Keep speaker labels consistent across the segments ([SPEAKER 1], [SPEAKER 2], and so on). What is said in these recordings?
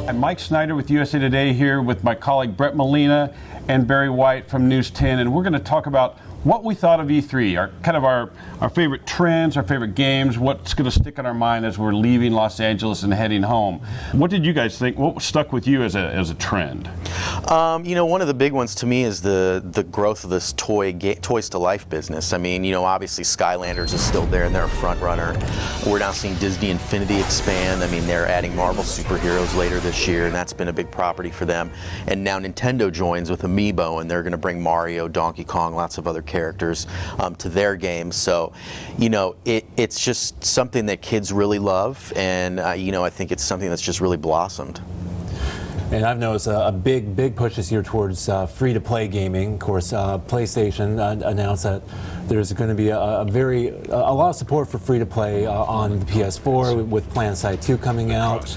[SPEAKER 1] I'm Mike Snyder with USA Today here with my colleague Brett Molina and Barry White from News 10, and we're going to talk about what we thought of E3, our favorite trends, our favorite games, what's going to stick in our mind as we're leaving Los Angeles and heading home. What did you guys think? What stuck with you as a trend?
[SPEAKER 2] One of the big ones to me is the growth of this Toys to Life business. I mean, obviously Skylanders is still there and they're a front runner. We're now seeing Disney Infinity expand. I mean, they're adding Marvel superheroes later this year, and that's been a big property for them. And now Nintendo joins with Amiibo, and they're going to bring Mario, Donkey Kong, lots of other characters to their games. So, it's just something that kids really love, and I think it's something that's just really blossomed.
[SPEAKER 3] And I've noticed a big push this year towards free-to-play gaming. Of course, PlayStation announced that there's going to be a lot of support for free-to-play on the PS4 with PlanetSide 2 coming out.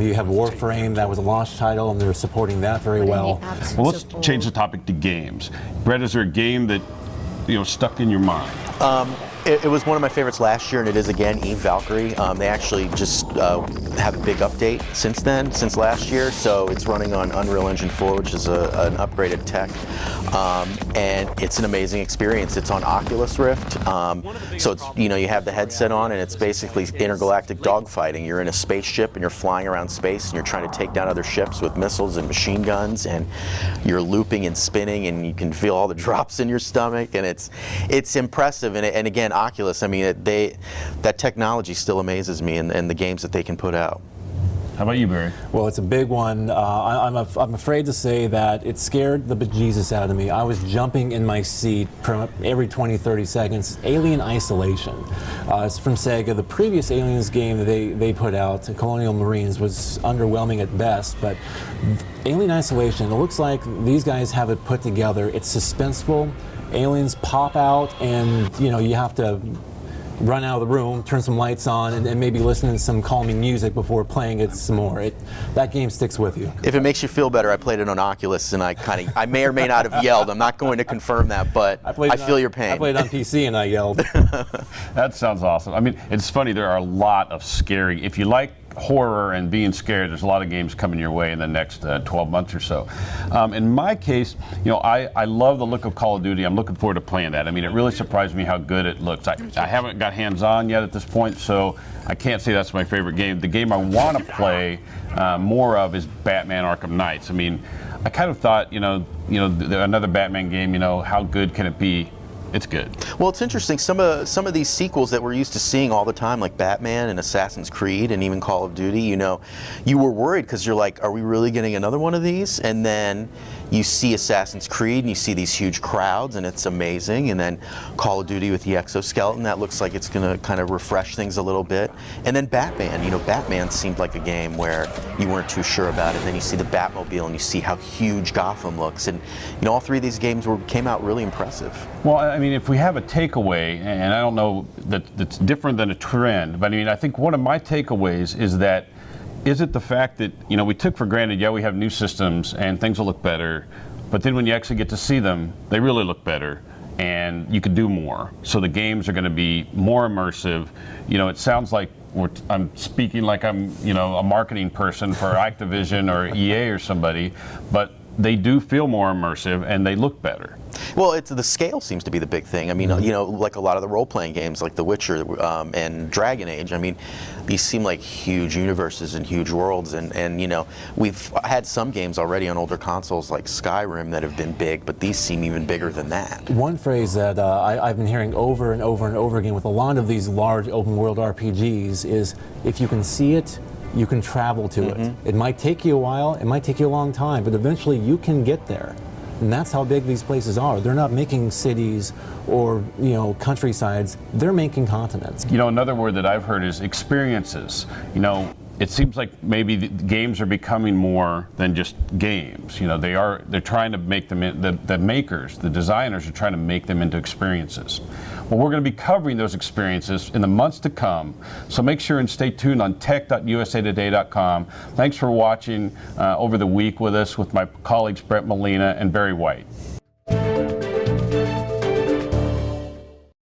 [SPEAKER 3] You have Warframe, that was a launch title, and they're supporting that very well.
[SPEAKER 1] Well, let's change the topic to games. Brett, is there a game that stuck in your mind?
[SPEAKER 2] It was one of my favorites last year, and it is again Eve Valkyrie. They actually just have a big update since last year, so it's running on Unreal Engine 4, which is an upgraded tech, and it's an amazing experience. It's on Oculus Rift, so it's you have the headset on, and it's basically intergalactic dogfighting. You're in a spaceship, and you're flying around space, and you're trying to take down other ships with missiles and machine guns, and you're looping and spinning, and you can feel all the drops in your stomach, and it's impressive. And again, Oculus, I mean, that technology still amazes me, and the games that they can put out.
[SPEAKER 1] How about you, Barry?
[SPEAKER 3] Well, it's a big one. I'm afraid to say that it scared the bejesus out of me. I was jumping in my seat every 20, 30 seconds. Alien Isolation. It's from Sega. The previous Aliens game that they put out, Colonial Marines, was underwhelming at best, but Alien Isolation, it looks like these guys have it put together. It's suspenseful. Aliens pop out, and you have to run out of the room, turn some lights on, and maybe listen to some calming music before playing it some more. That game sticks with you.
[SPEAKER 2] If it makes you feel better, I played it on Oculus, and I may or may not have yelled. I'm not going to confirm that, but I feel your pain.
[SPEAKER 3] I played it on PC and I yelled.
[SPEAKER 1] That sounds awesome. I mean, it's funny, there are a lot of scary, if you like horror and being scared, there's a lot of games coming your way in the next 12 months or so. In my case, I love the look of Call of Duty. I'm looking forward to playing that. I mean, it really surprised me how good it looks. I haven't got hands-on yet at this point, so I can't say that's my favorite game. The game I want to play more of is Batman Arkham Knights. I mean, I kind of thought, another Batman game, how good can it be? It's good.
[SPEAKER 2] Well, it's interesting. Some of these sequels that we're used to seeing all the time, like Batman and Assassin's Creed and even Call of Duty, you were worried because you're like, are we really getting another one of these? And then you see Assassin's Creed and you see these huge crowds, and it's amazing. And then Call of Duty with the exoskeleton, that looks like it's going to kind of refresh things a little bit. And then Batman, Batman seemed like a game where you weren't too sure about it. And then you see the Batmobile and you see how huge Gotham looks. And all three of these games came out really impressive.
[SPEAKER 1] Well, I mean, if we have a takeaway, and I don't know that's different than a trend, but I mean, I think one of my takeaways is that, is it the fact that, we took for granted, yeah, we have new systems and things will look better, but then when you actually get to see them, they really look better and you can do more. So the games are going to be more immersive. It sounds like I'm speaking like I'm, a marketing person for Activision or EA or somebody, but they do feel more immersive and they look better.
[SPEAKER 2] Well, the scale seems to be the big thing. I mean, like a lot of the role-playing games, like The Witcher and Dragon Age. I mean, these seem like huge universes and huge worlds. And we've had some games already on older consoles like Skyrim that have been big, but these seem even bigger than that.
[SPEAKER 3] One phrase that I've been hearing over and over and over again with a lot of these large open-world RPGs is, if you can see it, you can travel to it. It might take you a while, it might take you a long time, but eventually you can get there. And that's how big these places are. They're not making cities or countrysides, they're making continents.
[SPEAKER 1] Another word that I've heard is experiences. It seems like maybe the games are becoming more than just games. They're trying to make them, the makers, the designers are trying to make them into experiences. Well, we're going to be covering those experiences in the months to come, so make sure and stay tuned on tech.usatoday.com. Thanks for watching over the week with us with my colleagues Brett Molina and Barry White.